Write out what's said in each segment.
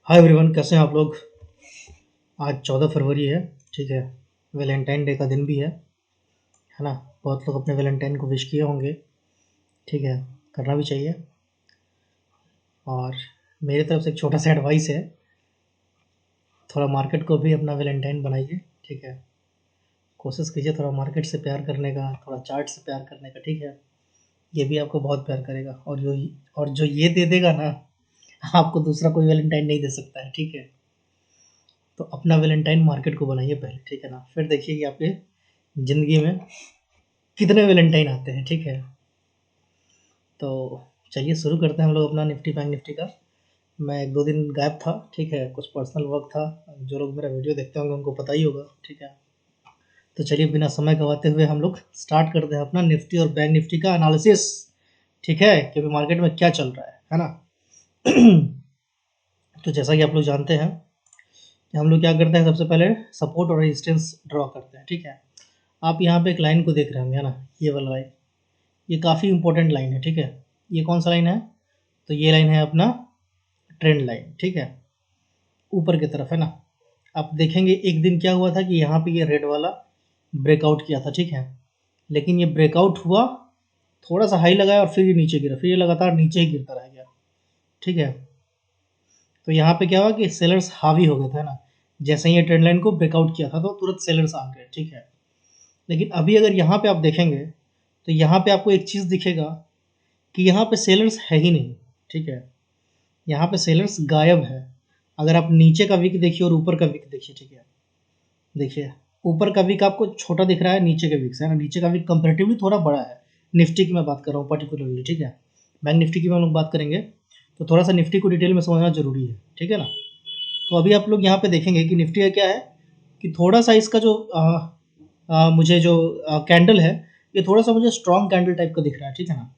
Hi everyone, कैसे हैं आप लोग। आज 14 फरवरी है। ठीक है। वैलेंटाइन डे का दिन भी है ना। बहुत लोग अपने वैलेंटाइन को विश किए होंगे। ठीक है, करना भी चाहिए। और मेरी तरफ से एक छोटा सा एडवाइस है, थोड़ा मार्केट को भी अपना वैलेंटाइन बनाइए। ठीक है, कोशिश कीजिए थोड़ा मार्केट से प्यार करने का, थोड़ा चार्ट से प्यार करने का। ठीक है, ये भी आपको बहुत प्यार करेगा। और जो ये दे देगा ना, आपको दूसरा कोई वैलेंटाइन नहीं दे सकता है। ठीक है, तो अपना वैलेंटाइन मार्केट को बनाइए पहले। ठीक है ना, फिर देखिए कि आपके ज़िंदगी में कितने वैलेंटाइन आते हैं। ठीक है, तो चलिए शुरू करते हैं हम लोग अपना निफ्टी बैंक निफ्टी का। मैं 1-2 दिन गायब था। ठीक है, कुछ पर्सनल वर्क था। जो लोग मेरा वीडियो देखते होंगे उनको पता ही होगा। ठीक है, तो चलिए बिना समय गंवाते हुए हम लोग स्टार्ट करते हैं अपना निफ्टी और बैंक निफ्टी का एनालिसिस। ठीक है, क्योंकि मार्केट में क्या चल रहा है ना। तो जैसा कि आप लोग जानते हैं कि हम लोग क्या करते हैं, सबसे पहले सपोर्ट और रेजिस्टेंस ड्रॉ करते हैं। ठीक है, आप यहाँ पे एक लाइन को देख रहे होंगे, है ना, ये वाला लाइन। ये काफ़ी इंपॉर्टेंट लाइन है। ठीक है, ये कौन सा लाइन है, तो ये लाइन है अपना ट्रेंड लाइन। ठीक है, ऊपर की तरफ है ना। आप देखेंगे एक दिन क्या हुआ था कि यहाँ पे ये रेड वाला ब्रेकआउट किया था। ठीक है, लेकिन ये ब्रेकआउट हुआ, थोड़ा सा हाई लगाया और फिर ये नीचे गिरा, फिर ये लगातार नीचे ही गिरता रह गया। ठीक है, तो यहाँ पे क्या हुआ कि सेलर्स हावी हो गए थे ना। जैसे ही ये ट्रेंड लाइन को ब्रेकआउट किया था तो तुरंत सेलर्स आ गए। ठीक है, लेकिन अभी अगर यहाँ पे आप देखेंगे तो यहाँ पे आपको एक चीज़ दिखेगा कि यहाँ पे सेलर्स है ही नहीं। ठीक है, यहाँ पे सेलर्स गायब है। अगर आप नीचे का विक देखिए और ऊपर का विक देखिए। ठीक है, देखिए ऊपर का विक आपको छोटा दिख रहा है नीचे के विक से, है ना। नीचे का विक कंपेरेटिवली थोड़ा बड़ा है। निफ्टी की मैं बात कर रहा हूँ पर्टिकुलरली। ठीक है, बैंक निफ्टी की हम लोग बात करेंगे तो थोड़ा सा निफ्टी को डिटेल में समझना जरूरी है। ठीक है ना। तो अभी आप लोग यहाँ पे देखेंगे कि निफ्टी का क्या है कि थोड़ा सा इसका जो मुझे जो कैंडल है, ये थोड़ा सा मुझे स्ट्रॉन्ग कैंडल टाइप का दिख रहा है। ठीक है ना।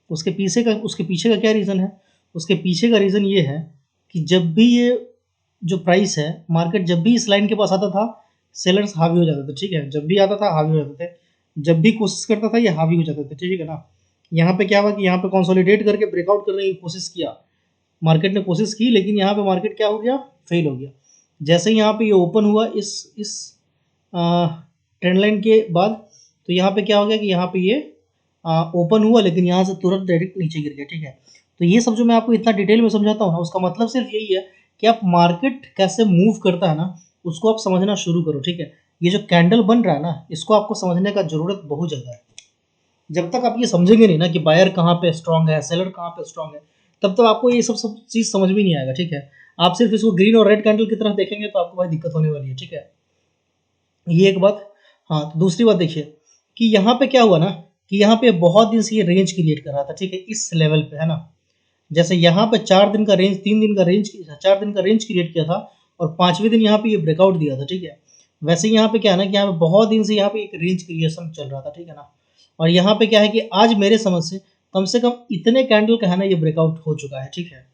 उसके पीछे का क्या रीज़न है, उसके पीछे का रीज़न ये है कि जब भी ये जो प्राइस है, मार्केट जब भी इस लाइन के पास आता था, सेलर्स हावी हो जाते थे। ठीक है, जब भी आता था हावी हो जाते थे, जब भी कोशिश करता था ये हावी हो जाते थे। ठीक है ना। यहाँ पे क्या हुआ कि यहाँ पे कंसोलिडेट करके ब्रेकआउट करने की कोशिश किया, मार्केट ने कोशिश की, लेकिन यहाँ पे मार्केट क्या हो गया, फेल हो गया। जैसे ही यहाँ पे ये ओपन हुआ इस ट्रेंड लाइन के बाद, तो यहाँ पे क्या हो गया कि यहाँ पे ये ओपन हुआ, लेकिन यहाँ से तुरंत डायरेक्ट नीचे गिर गया। ठीक है, तो ये सब जो मैं आपको इतना डिटेल में समझाता हूँ ना, उसका मतलब सिर्फ यही है कि आप मार्केट कैसे मूव करता है ना, उसको आप समझना शुरू करो। ठीक है, ये जो कैंडल बन रहा है ना, इसको आपको समझने का ज़रूरत बहुत ज़्यादा है। जब तक आप ये समझेंगे नहीं ना कि बायर कहाँ पे स्ट्रांग है, सेलर कहाँ पे स्ट्रांग है, तब तक आपको ये सब चीज़ समझ में नहीं आएगा। ठीक है, आप सिर्फ इसको ग्रीन और रेड कैंडल की तरफ देखेंगे तो आपको भाई दिक्कत होने वाली है। ठीक है, ये एक बात। हाँ, तो दूसरी बात देखिए कि यहाँ पे क्या हुआ ना कि यहाँ पे बहुत दिन से ये रेंज क्रिएट कर रहा था। ठीक है, इस लेवल पे, है ना। जैसे यहाँ पे 4 दिन का रेंज, 3 दिन का रेंज, 4 दिन का रेंज क्रिएट किया था और 5वें दिन यहाँ पे ये ब्रेकआउट दिया था। ठीक है, वैसे ही यहाँ पे क्या है ना कि यहाँ पे बहुत दिन से यहाँ पे एक रेंज क्रिएशन चल रहा था। ठीक है ना। और यहाँ पे क्या है कि आज मेरे समझ से कम इतने कैंडल का है ना, ये ब्रेकआउट हो चुका है। ठीक है,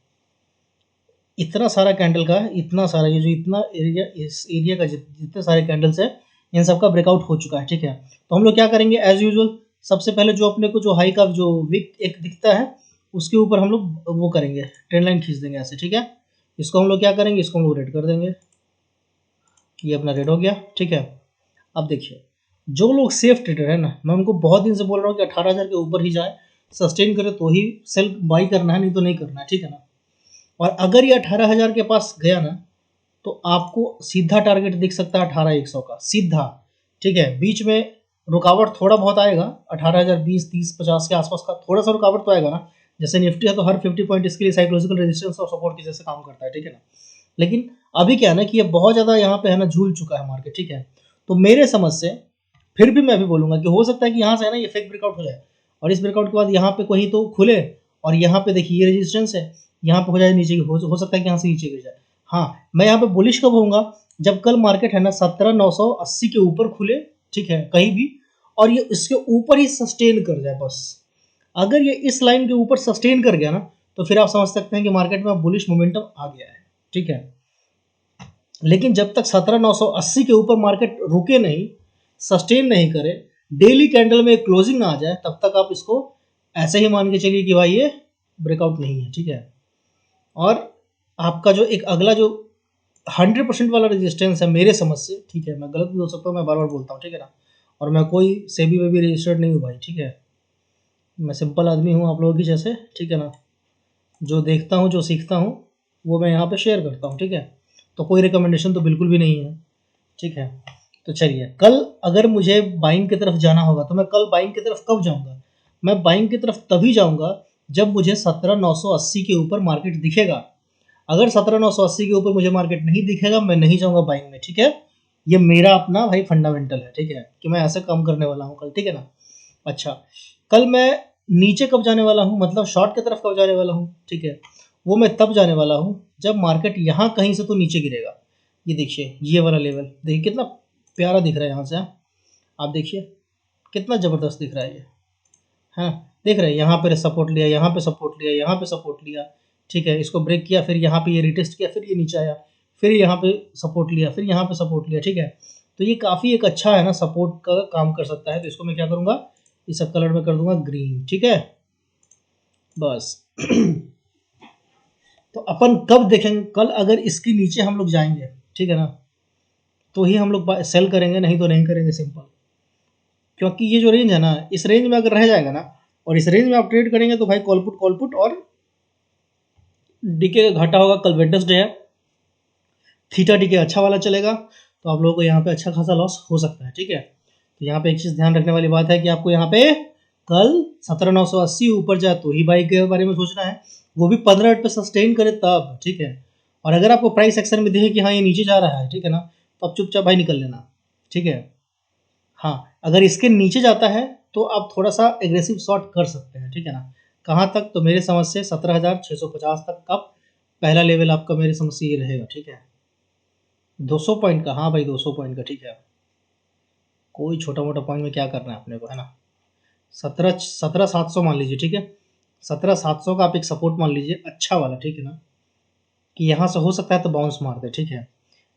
इतना सारा कैंडल का, इतना सारा, ये जो इतना एरिया, इस एरिया का जितने सारे कैंडल्स है, इन सब का ब्रेकआउट हो चुका है। ठीक है, तो हम लोग क्या करेंगे एज यूजुअल, सबसे पहले जो अपने को जो हाई का जो विक एक दिखता है, उसके ऊपर हम लोग वो करेंगे, ट्रेंड लाइन खींच देंगे ऐसे। ठीक है, इसको हम लोग क्या करेंगे, इसको हम लोग रेड कर देंगे। ये अपना रेड हो गया। ठीक है, अब देखिए जो लोग सेफ ट्रेडर है ना, मैं उनको बहुत दिन से बोल रहा हूँ कि 18,000 के ऊपर ही जाए, सस्टेन करे तो ही सेल बाई करना है, नहीं तो नहीं करना है। ठीक है ना। और अगर ये 18,000 के पास गया ना, तो आपको सीधा टारगेट दिख सकता है 18,100 का सीधा। ठीक है, बीच में रुकावट थोड़ा बहुत आएगा, 18,000 20 30 50 के आसपास का थोड़ा सा रुकावट तो आएगा ना। जैसे निफ्टी है तो हर 50 पॉइंट इसके लिए साइकोलॉजिकल रेजिस्टेंस और सपोर्ट की जैसे काम करता है। ठीक है ना, लेकिन अभी क्या है ना कि ये बहुत ज़्यादा यहाँ पे है ना झूल चुका है मार्केट। ठीक है, तो मेरे समझ से फिर भी मैं भी बोलूँगा कि हो सकता है कि यहाँ से है ना ये फेक ब्रेकआउट हो जाए, और इस ब्रेकआउट के बाद यहाँ पे कहीं तो खुले, और यहाँ पे देखिए ये रेजिस्टेंस है, यहाँ पे हो जाए नीचे, हो सकता है कि यहाँ से नीचे गिर जाए। हाँ, मैं यहाँ पे बुलिश कब होऊंगा, जब कल मार्केट है ना 17,980 के ऊपर खुले। ठीक है, कहीं भी, और ये इसके ऊपर ही सस्टेन कर जाए बस। अगर ये इस लाइन के ऊपर सस्टेन कर गया ना, तो फिर आप समझ सकते हैं कि मार्केट में बुलिश मोमेंटम आ गया है। ठीक है, लेकिन जब तक 17,980 के ऊपर मार्केट रुके नहीं, सस्टेन नहीं करे, डेली कैंडल में क्लोजिंग ना आ जाए, तब तक आप इसको ऐसे ही मान के चलिए कि भाई ये ब्रेकआउट नहीं है। ठीक है, और आपका जो एक अगला जो 100% वाला रेजिस्टेंस है मेरे समझ से, ठीक है, मैं गलत भी हो सकता हूँ, मैं बार बार बोलता हूँ, ठीक है ना, और मैं कोई सेबी वेबी रजिस्टर्ड नहीं हूँ भाई, ठीक है, मैं सिंपल आदमी हूँ आप लोगों की जैसे, ठीक है ना, जो देखता हूँ जो सीखता हूँ वो मैं यहाँ पे शेयर करता हूँ, ठीक है, तो कोई रिकमेंडेशन तो बिल्कुल भी नहीं है, ठीक है। तो चलिए, कल अगर मुझे बाइंग की तरफ जाना होगा तो मैं कल बाइंग की तरफ कब जाऊँगा? मैं बाइंग की तरफ तभी जाऊँगा जब मुझे 17,980 के ऊपर मार्केट दिखेगा। अगर 17,980 के ऊपर मुझे मार्केट नहीं दिखेगा, मैं नहीं जाऊँगा बाइंग में, ठीक है। ये मेरा अपना भाई फंडामेंटल है, ठीक है, कि मैं ऐसे काम करने वाला हूँ कल, ठीक है ना। अच्छा, कल मैं नीचे कब जाने वाला हूँ, मतलब शॉर्ट की तरफ कब जाने वाला हूँ, ठीक है, वो मैं तब जाने वाला हूँ जब मार्केट यहाँ कहीं से तो नीचे गिरेगा। ये देखिए, ये वाला लेवल देखिए कितना प्यारा दिख रहा है यहाँ से, आप देखिए कितना ज़बरदस्त दिख रहा है ये, है ना। देख रहे हैं, यहाँ पे सपोर्ट लिया, यहाँ पे सपोर्ट लिया, यहाँ पे सपोर्ट लिया, ठीक है, इसको ब्रेक किया, फिर यहाँ पे ये रिटेस्ट किया, फिर ये नीचे आया, फिर यहाँ पे सपोर्ट लिया, फिर यहाँ पे सपोर्ट लिया, ठीक है। तो ये काफ़ी एक अच्छा है ना, सपोर्ट का काम कर सकता है। तो इसको मैं क्या करूँगा, इस सब कलर में कर दूंगा ग्रीन, ठीक है, बस। तो अपन कब देखेंगे, कल अगर इसके नीचे हम लोग जाएंगे, ठीक है ना, तो ही हम लोग सेल करेंगे, नहीं तो नहीं करेंगे, सिंपल। क्योंकि ये जो रेंज है ना, इस रेंज में अगर रह जाएगा ना, और इस रेंज में आप ट्रेड करेंगे तो भाई कॉल पुट और डीके का घाटा होगा। कल वेडनेसडे है, थीटा डीके अच्छा वाला चलेगा, तो आप लोगों को यहाँ पे अच्छा खासा लॉस हो सकता है, ठीक है। तो यहाँ पे एक चीज़ ध्यान रखने वाली बात है कि आपको यहाँ पे कल 17,980 ऊपर जाए तो ही बाइक के बारे में सोचना है, वो भी 15 मिनट पे सस्टेन करे तब, ठीक है। और अगर आपको प्राइस एक्शन में दिखे कि हाँ ये नीचे जा रहा है, ठीक है ना, तो आप चुपचाप भाई निकल लेना, ठीक है। हाँ, अगर इसके नीचे जाता है तो आप थोड़ा सा एग्रेसिव शॉट कर सकते हैं, ठीक है ना। कहाँ तक, तो मेरे समझ से 17,650 तक का पहला लेवल आपका मेरे समझ से ये रहेगा, ठीक है। 200 पॉइंट का, हाँ भाई 200 पॉइंट का, ठीक है। कोई छोटा मोटा पॉइंट में क्या करना है अपने को, है ना। 17,700 मान लीजिए, ठीक है, 17,700 का आप एक सपोर्ट मान लीजिए अच्छा वाला, ठीक है ना, कि यहाँ से हो सकता है तो बाउंस मार दे, ठीक है।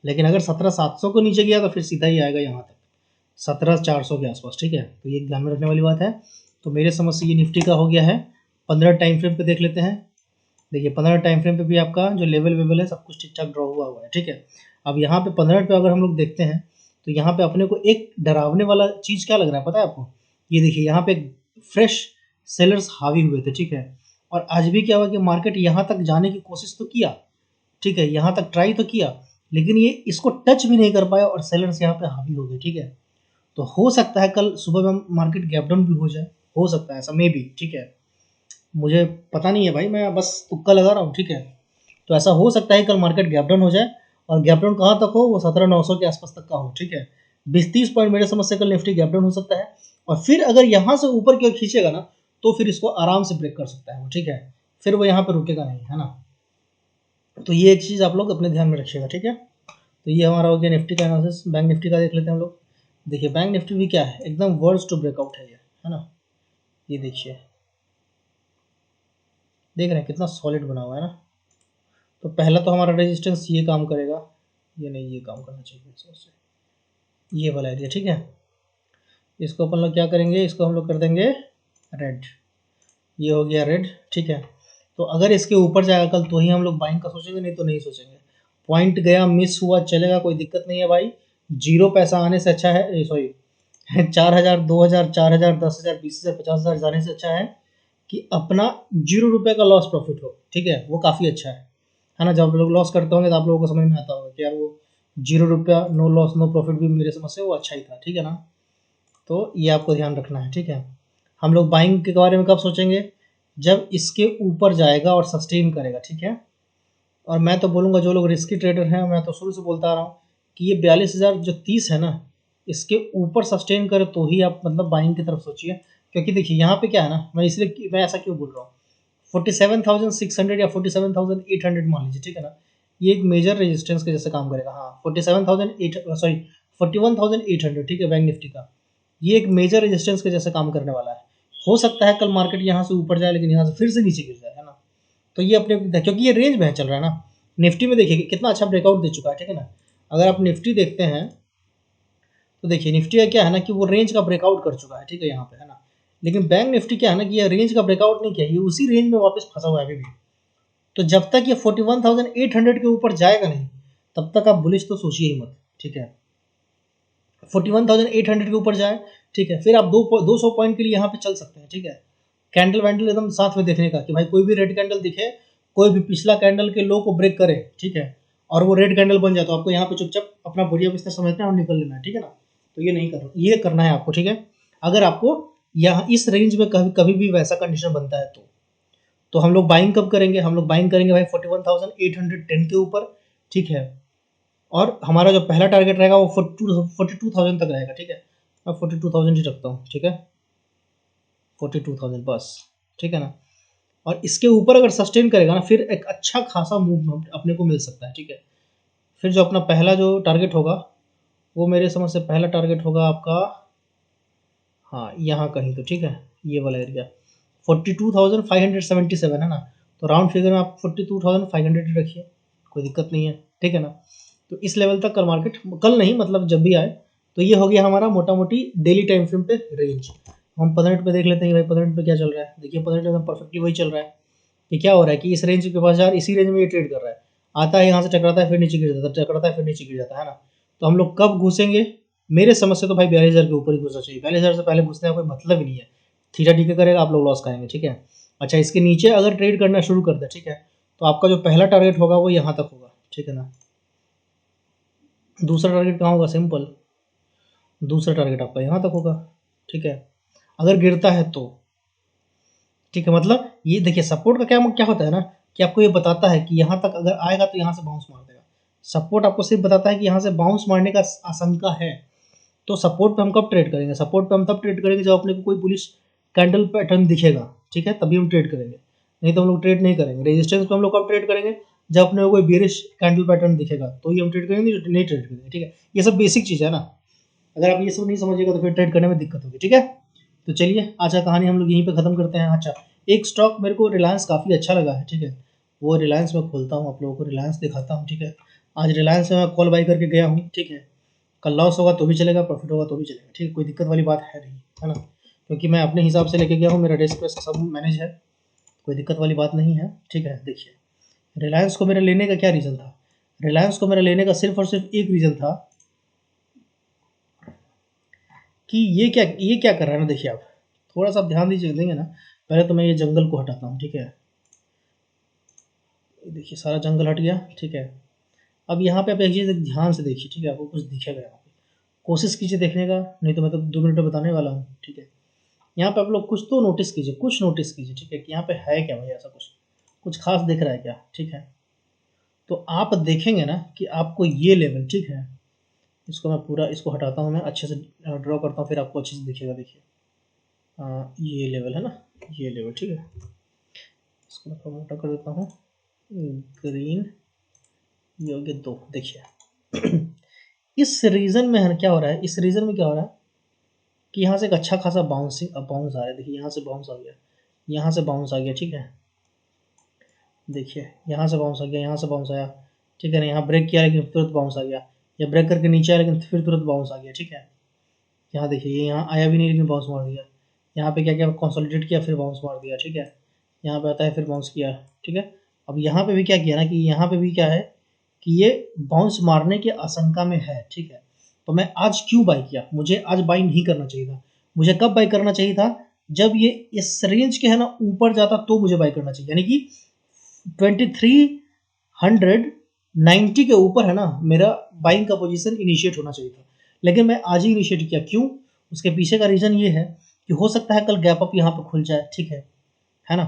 लेकिन अगर 17,700 को नीचे गया तो फिर सीधा ही आएगा यहाँ तक 17,400 के आसपास, ठीक है। तो ये ध्यान में रखने वाली बात है। तो मेरे समझ से ये निफ्टी का हो गया है। 15 टाइम फ्रेम पे देख लेते हैं। देखिए 15 टाइम फ्रेम पे भी आपका जो लेवल वेवल है सब कुछ ठीक ठाक ड्रॉ हुआ है, ठीक है। अब यहाँ पे 15 पे अगर हम लोग देखते हैं तो यहाँ पे अपने को एक डरावने वाला चीज़ क्या लग रहा है पता है आपको? ये देखिए यहाँ पे फ्रेश सेलर्स हावी हुए थे, ठीक है। और आज भी क्या हुआ कि मार्केट यहाँ तक जाने की कोशिश तो किया, ठीक है, यहाँ तक ट्राई तो किया, लेकिन ये इसको टच भी नहीं कर पाया और सेलर्स यहाँ पे हावी हो गए, ठीक है। तो हो सकता है कल सुबह में मार्केट गैप डाउन भी हो जाए, हो सकता है ऐसा, मे बी, ठीक है। मुझे पता नहीं है भाई, मैं बस तुक्का लगा रहा हूँ, ठीक है। तो ऐसा हो सकता है कल मार्केट गैप डाउन हो जाए, और गैप डाउन कहाँ तक हो, वो 17,900 के आसपास तक का हो, ठीक है। 20-30 पॉइंट मेरे समझ से कल निफ्टी गैप डाउन हो सकता है, और फिर अगर यहाँ से ऊपर की ओर खींचेगा ना तो फिर इसको आराम से ब्रेक कर सकता है वो, ठीक है। फिर वो यहाँ पर रुकेगा नहीं, है ना। तो ये एक चीज़ आप लोग अपने ध्यान में रखिएगा, ठीक है। तो ये हमारा हो गया निफ्टी का एनालिसिस। बैंक निफ्टी का देख लेते हैं हम लोग। देखिए बैंक निफ्टी भी क्या है, एकदम वर्ड्स टू ब्रेकआउट है ये, है ना। ये देखिए, देख रहे हैं कितना सॉलिड बना हुआ है ना। तो पहला तो हमारा रेजिस्टेंस ये काम करेगा, ये नहीं, ये काम करना चाहिए से, ये वाला एरिया, ठीक है। इसको अपन लोग क्या करेंगे, इसको हम लोग कर देंगे रेड, ये हो गया रेड, ठीक है। तो अगर इसके ऊपर जाएगा कल तो ही हम लोग बाइंग का सोचेंगे, नहीं तो नहीं सोचेंगे। पॉइंट गया, मिस हुआ, चलेगा, कोई दिक्कत नहीं है भाई। जीरो पैसा आने से अच्छा है, सॉरी 4,000, 2,000, 4,000, 10,000, 20,000, 50,000 जाने से अच्छा है कि अपना 0 रुपये का लॉस प्रॉफिट हो, ठीक है, वो काफ़ी अच्छा है ना। जब आप लोग लॉस करते होंगे तो आप लोगों को समझ में आता होगा कि यार वो 0 रुपया, नो लॉस नो प्रॉफिट भी मेरे समझ से वो अच्छा ही था, ठीक है ना। तो ये आपको ध्यान रखना है, ठीक है। हम लोग बाइंग के बारे में कब सोचेंगे, जब इसके ऊपर जाएगा और सस्टेन करेगा, ठीक है। और मैं तो बोलूँगा जो लोग रिस्की ट्रेडर हैं, मैं तो शुरू से बोलता आ रहा हूँ कि ये 42,000 जो 30 है ना, इसके ऊपर सस्टेन करे तो ही आप मतलब बाइंग की तरफ सोचिए। क्योंकि देखिए यहाँ पे क्या है ना, मैं ऐसा क्यों बोल रहा हूँ, 47,600 या 47,800 मान लीजिए, ठीक है ना, ये एक मेजर रेजिस्टेंस के जैसे काम करेगा। हाँ 41,800, ठीक है, बैंक निफ्टी का ये एक मेजर रेजिस्टेंस के जैसे काम करने वाला है। हो सकता है कल मार्केट यहाँ से ऊपर जाए लेकिन यहाँ से फिर से नीचे गिर जाए, है ना। तो ये अपने, क्योंकि ये रेंज में चल रहा है ना। निफ्टी में देखिए कितना अच्छा ब्रेकआउट दे चुका है, ठीक है ना। अगर आप निफ्टी देखते हैं तो देखिए निफ्टी का क्या है ना कि वो रेंज का ब्रेकआउट कर चुका है, ठीक है, यहाँ पे, है ना। लेकिन बैंक निफ्टी क्या है ना कि ये रेंज का ब्रेकआउट नहीं किया, ये उसी रेंज में वापस फंसा हुआ है अभी भी। तो जब तक ये 41,800 के ऊपर जाएगा नहीं तब तक आप बुलिश तो सोचिए ही मत, ठीक है। 41,800 के ऊपर जाए, ठीक है, फिर आप 200 पॉइंट के लिए यहाँ पे चल सकते हैं, ठीक है। कैंडल वैंडल एकदम साथ में देखने का कि भाई कोई भी रेड कैंडल दिखे, कोई भी पिछला कैंडल के लो को ब्रेक करे, ठीक है, और वो रेड कैंडल बन जाए तो आपको यहाँ पे चुपचाप अपना बढ़िया बिस्तर समझना है और निकल लेना है, ठीक है ना। तो ये नहीं करना, ये करना है आपको, ठीक है। अगर आपको यहाँ इस रेंज में कभी भी वैसा कंडीशन बनता है तो हम लोग बाइंग कब करेंगे, हम लोग बाइंग करेंगे भाई 41,810 के ऊपर, ठीक है। और हमारा जो पहला टारगेट रहेगा वो 42,000 तक रहेगा, ठीक है। मैं 42,000 ही रखता हूँ, ठीक है, 42,000 बस, ठीक है ना। और इसके ऊपर अगर सस्टेन करेगा ना फिर एक अच्छा खासा मूव अपने को मिल सकता है, ठीक है। फिर जो अपना पहला जो टारगेट होगा वो मेरे समझ से पहला टारगेट होगा आपका, हाँ यहाँ कहीं तो, ठीक है, ये वाला एरिया 42,577 है ना। तो राउंड फिगर में आप 42,500 रखिए, कोई दिक्कत नहीं है, ठीक है ना। तो इस लेवल तक कल मार्केट, कल नहीं मतलब जब भी आए, तो ये हो गया हमारा मोटा मोटी डेली टाइम फ्रेम पे रेंज। हम 15 मिनट पे देख लेते हैं भाई 15 मिनट पे क्या चल रहा है। देखिए 15 मिनट एकदम परफेक्टली वही चल रहा है कि क्या हो रहा है कि इस रेंज के पास यार इसी रेंज में ये ट्रेड कर रहा है, आता है यहाँ से टकराता है फिर नीचे गिर जाता है, टकराता है फिर नीचे गिर जाता है ना। तो हम लोग कब घुसेंगे, मेरे समझ से तो भाई 42,000 के ऊपर ही घुसना चाहिए, 42,000 से पहले घुसने का कोई मतलब ही नहीं है। थीटा डी के करेगा आप लोग लॉस खाएंगे, ठीक है। अच्छा इसके नीचे अगर ट्रेड करना शुरू कर दे, ठीक है, तो आपका जो पहला टारगेट होगा वो यहाँ तक होगा, ठीक है ना। दूसरा टारगेट कहाँ होगा, सिंपल, दूसरा टारगेट आपका यहाँ तक होगा, ठीक है, अगर गिरता है तो, ठीक है। मतलब ये देखिए सपोर्ट का क्या क्या होता है ना कि आपको ये बताता है कि यहाँ तक अगर आएगा तो यहाँ से बाउंस मार देगा। सपोर्ट आपको सिर्फ बताता है कि यहाँ से बाउंस मारने का आशंका है। तो सपोर्ट पे हम कब ट्रेड करेंगे, सपोर्ट पे हम तब ट्रेड करेंगे जब अपने को कोई बुलिश कैंडल पैटर्न दिखेगा, ठीक है, तभी हम ट्रेड करेंगे, नहीं तो हम लोग ट्रेड नहीं करेंगे। रेजिस्टेंस पे हम लोग कब ट्रेड करेंगे, जब अपने को कोई बेरिश कैंडल पैटर्न दिखेगा तो ही हम ट्रेड करेंगे, नहीं ट्रेड करेंगे, ठीक है। ये सब बेसिक चीज़ है ना, अगर आप ये सब नहीं समझिएगा तो फिर ट्रेड करने में दिक्कत होगी, ठीक है। तो चलिए आज का कहानी हम लोग यहीं पे ख़त्म करते हैं। अच्छा एक स्टॉक मेरे को रिलायंस काफ़ी अच्छा लगा है, ठीक है, वो रिलायंस में खोलता हूँ, आप लोगों को रिलायंस दिखाता हूँ, ठीक है। आज रिलायंस में मैं कॉल बाई करके गया हूँ, ठीक है। कल लॉस होगा तो भी चलेगा, प्रॉफिट होगा तो भी चलेगा, ठीक है, कोई दिक्कत वाली बात है नहीं, है ना। क्योंकि मैं अपने हिसाब से लेके गया हूँ, मेरा रिस्क वेस्क सब मैनेज है, कोई दिक्कत वाली बात नहीं है, ठीक है। देखिए रिलायंस को मेरा लेने का क्या रीज़न था, रिलायंस को मेरा लेने का सिर्फ और सिर्फ एक रीज़न था कि ये क्या कर रहा है ना। देखिए आप थोड़ा सा ध्यान दीजिए, देंगे ना, पहले तो मैं ये जंगल को हटाता हूँ, ठीक है। देखिए सारा जंगल हट गया, ठीक है। अब यहाँ पे आप एक चीज़ ध्यान से देखिए, ठीक है, आपको कुछ दिखेगा यहाँ पे, कोशिश कीजिए देखने का, नहीं तो मैं तो 2 मिनट में बताने वाला हूँ, ठीक है। यहाँ पे आप लोग कुछ तो नोटिस कीजिए, कुछ नोटिस कीजिए, ठीक है, कि यहाँ पे है क्या भाई, ऐसा कुछ कुछ खास दिख रहा है क्या, ठीक है। तो आप देखेंगे ना कि आपको ये लेवल, ठीक है, इसको मैं पूरा इसको हटाता हूँ, मैं अच्छे से ड्रॉ करता हूँ, फिर आपको अच्छे से दिखेगा। देखिए ये लेवल है ना, ये लेवल, ठीक है, इसको मैं थोड़ा मोटा कर देता हूँ, ग्रीन ये हो गया 2। देखिए इस रीजन में है क्या हो रहा है, इस रीजन में क्या हो रहा है कि यहाँ से एक अच्छा खासा बाउंस आ रहा है। देखिए यहाँ से बाउंस आ गया, यहाँ से बाउंस आ गया, ठीक है। देखिए यहाँ से बाउंस आ गया, यहाँ से बाउंस आया, ठीक है ना। यहाँ ब्रेक किया लेकिन तुरंत बाउंस आ गया, या ब्रेक करके नीचे आया लेकिन फिर तुरंत बाउंस आ गया, ठीक है। यहाँ देखिए ये यहाँ आया भी नहीं लेकिन बाउंस मार दिया, यहाँ पे क्या किया कंसोलिडेट किया फिर बाउंस मार दिया, ठीक है। यहाँ पे आता है फिर बाउंस किया, ठीक है। अब यहाँ पे भी क्या किया ना कि यहाँ पे भी क्या है कि ये बाउंस मारने की आशंका में है, ठीक है। तो मैं आज क्यों बाई किया, मुझे आज बाई नहीं करना चाहिए था। मुझे कब बाई करना चाहिए था, जब ये इस रेंज के है ना ऊपर जाता तो मुझे बाई करना चाहिए, यानी कि 2390 के ऊपर है ना मेरा बाइंग का पोजीशन इनिशिएट होना चाहिए था। लेकिन मैं आज ही इनिशिएट किया, क्यों, उसके पीछे का रीज़न ये है कि हो सकता है कल गैप अप यहाँ पे खुल जाए, ठीक है ना।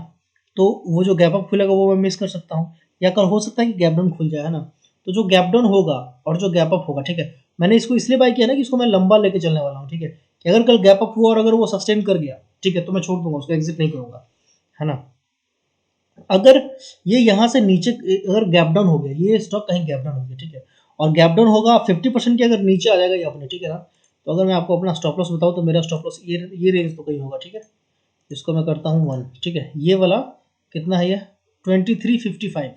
तो वो जो गैप अप खुलेगा वो मैं मिस कर सकता हूँ, या कल हो सकता है कि गैप डाउन खुल जाए, है ना। तो जो गैप डाउन होगा और जो गैप अप होगा, ठीक है, मैंने इसको इसलिए बाई किया ना कि इसको मैं लंबा लेके चलने वाला हूँ, ठीक है। कि अगर कल गैप अप हुआ और अगर वो सस्टेन कर गया, ठीक है, तो मैं छोड़ दूंगा उसको, एग्जिट नहीं करूँगा, है ना। अगर ये यहाँ से नीचे अगर गैप डाउन हो गया, ये स्टॉक कहीं गैप डाउन हो गया, ठीक है, और गैप डाउन होगा 50% के अगर नीचे आ जाएगा ये अपने, ठीक है ना। तो अगर मैं आपको अपना स्टॉप लॉस बताऊँ तो मेरा स्टॉप लॉस ये रेंज तो कहीं होगा, ठीक है। इसको मैं करता हूँ 1, ठीक है, ये वाला कितना है, ये 2355।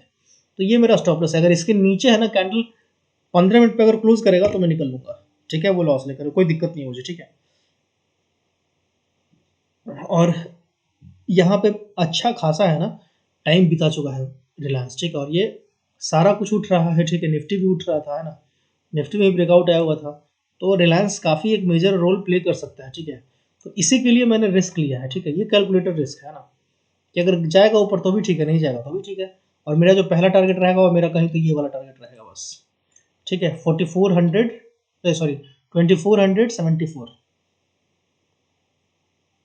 तो ये मेरा स्टॉप लॉस है, अगर इसके नीचे है ना कैंडल 15 मिनट पे अगर क्लोज करेगा तो मैं निकल लूँगा, ठीक है, वो लॉस लेकर, कोई दिक्कत नहीं है मुझे, ठीक है। और यहाँ पे अच्छा खासा है ना टाइम बिता चुका है, रिलायंस, ठीक है। और ये सारा कुछ उठ रहा है, ठीक है। निफ्टी भी उठ रहा था, है ना, निफ्टी में ब्रेकआउट आया हुआ था, तो रिलायंस काफ़ी एक मेजर रोल प्ले कर सकता है, ठीक है। तो इसी के लिए मैंने रिस्क लिया है, ठीक है। ये कैलकुलेटर रिस्क है ना, कि अगर जाएगा ऊपर तो भी ठीक है, नहीं जाएगा तो भी ठीक है। और मेरा जो पहला टारगेट रहेगा वो मेरा कहीं तो ये वाला टारगेट रहेगा बस, ठीक है। 4400, सॉरी 2474,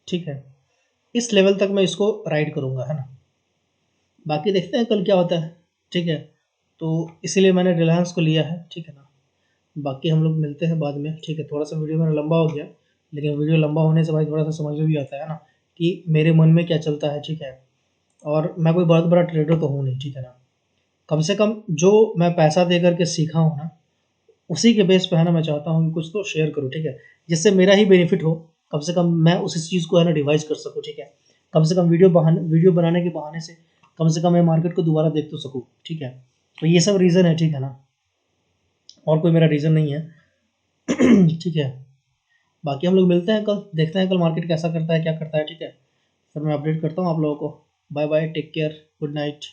ठीक है। इस लेवल तक मैं इसको राइड करूँगा, है ना। बाकी देखते हैं कल क्या होता है, ठीक है। तो इसीलिए मैंने रिलायंस को लिया है, ठीक है ना। बाकी हम लोग मिलते हैं बाद में, ठीक है। थोड़ा सा वीडियो मेरा लंबा हो गया, लेकिन वीडियो लंबा होने से भाई थोड़ा सा समझ में भी आता है ना, कि मेरे मन में क्या चलता है, ठीक है। और मैं कोई बहुत बड़ा ट्रेडर तो हूँ नहीं, ठीक है ना। कम से कम जो मैं पैसा दे करके सीखा हूँ ना, उसी के बेस पे है ना मैं चाहता हूँ कि कुछ तो शेयर करूँ, ठीक है। जिससे मेरा ही बेनिफिट हो, कम से कम मैं उस चीज़ को है ना रिवाइज कर सकूँ, ठीक है। कम से कम वीडियो बनाने के बहाने से कम मैं मार्केट को दोबारा देख तो सकूँ, ठीक है। तो ये सब रीज़न है, ठीक है ना, और कोई मेरा रीज़न नहीं है। ठीक है। बाकी हम लोग मिलते हैं कल, देखते हैं कल मार्केट कैसा करता है, क्या करता है, ठीक है। फिर मैं अपडेट करता हूँ आप लोगों को। Bye bye, take care, good night.